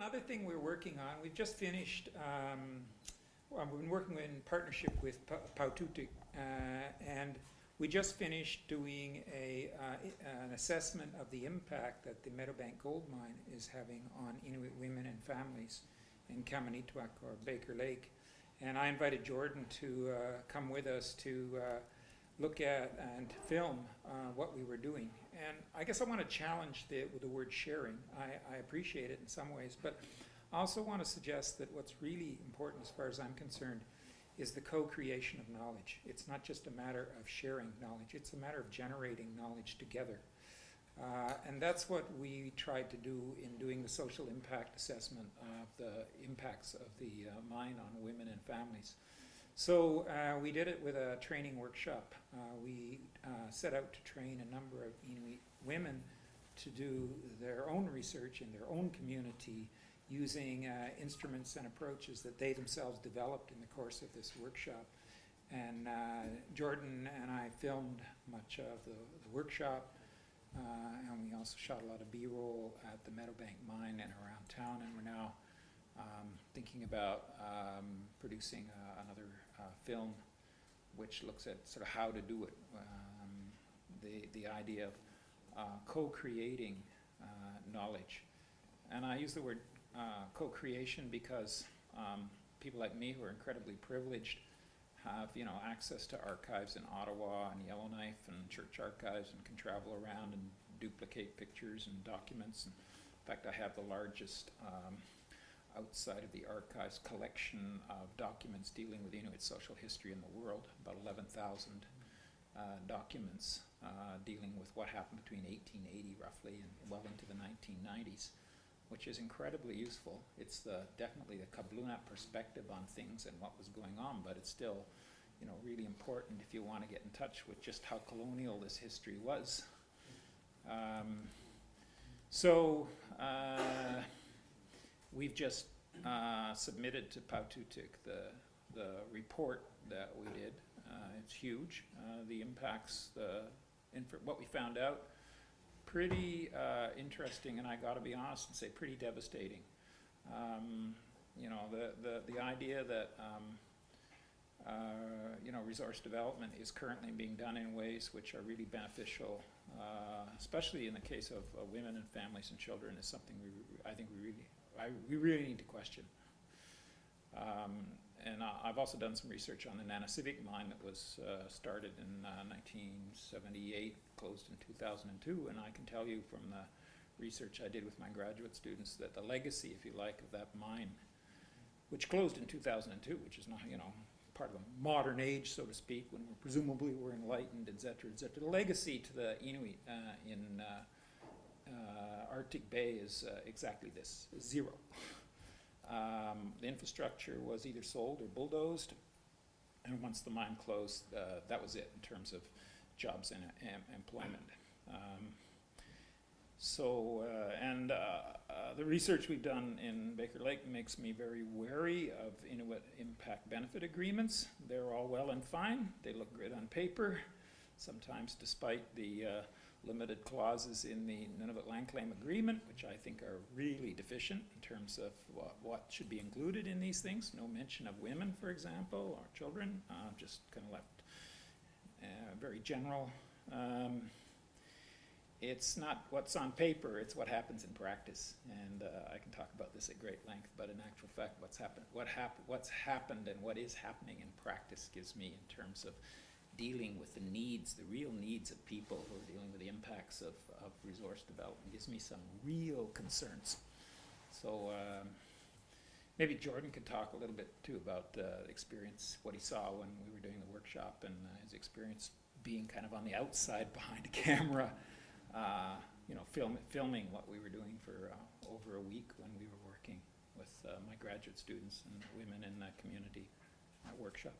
another thing we're working on, we've just finished, we've been working in partnership with Paututik, and we just finished doing an assessment of the impact that the Meadowbank Gold Mine is having on Inuit women and families in Kamanittuaq or Baker Lake. And I invited Jordan to come with us to look at and film what we were doing. And I guess I want to challenge the word sharing. I appreciate it in some ways, but I also want to suggest that what's really important as far as I'm concerned is the co-creation of knowledge. It's not just a matter of sharing knowledge, it's a matter of generating knowledge together. And that's what we tried to do in doing the social impact assessment of the impacts of the mine on women and families. So we did it with a training workshop. We set out to train a number of Inuit women to do their own research in their own community using instruments and approaches that they themselves developed in the course of this workshop. And Jordan and I filmed much of the workshop, and we also shot a lot of B-roll at the Meadowbank mine and around town, and we're now thinking about producing another film which looks at sort of how to do it. The idea of co-creating knowledge. And I use the word co-creation because people like me who are incredibly privileged have access to archives in Ottawa and Yellowknife and church archives and can travel around and duplicate pictures and documents. And in fact, I have the largest outside of the archives collection of documents dealing with Inuit social history in the world, about 11,000 documents dealing with what happened between 1880 roughly and well into the 1990s, which is incredibly useful. It's definitely the Kablunat perspective on things and what was going on, but it's still really important if you want to get in touch with just how colonial this history was. We've just submitted to Paututik the report that we did. It's huge. The impacts, what we found out, pretty interesting, and I got to be honest and say pretty devastating. The idea that resource development is currently being done in ways which are really beneficial, especially in the case of women and families and children, is something I think we really need to question. And I've also done some research on the Nanocivic mine that was started in 1978, closed in 2002, and I can tell you from the research I did with my graduate students that the legacy, if you like, of that mine, which closed in 2002, which is not, part of the modern age, so to speak, when presumably we're enlightened, et cetera, et cetera. The legacy to the Inuit in Arctic Bay is exactly this, zero. The infrastructure was either sold or bulldozed, and once the mine closed, that was it in terms of jobs and employment. The research we've done in Baker Lake makes me very wary of Inuit impact benefit agreements. They're all well and fine. They look good on paper. Sometimes despite the limited clauses in the Nunavut Land Claim Agreement, which I think are really deficient in terms of what should be included in these things. No mention of women, for example, or children, just kind of left very general. It's not what's on paper, it's what happens in practice. And I can talk about this at great length, but in actual fact, what's happened and what is happening in practice gives me, in terms of dealing with the needs, the real needs of people who are dealing with the impacts of resource development, gives me some real concerns. So maybe Jordan could talk a little bit too about experience, what he saw when we were doing the workshop, and his experience being kind of on the outside behind a camera, filming what we were doing for over a week when we were working with my graduate students and women in that community at workshop.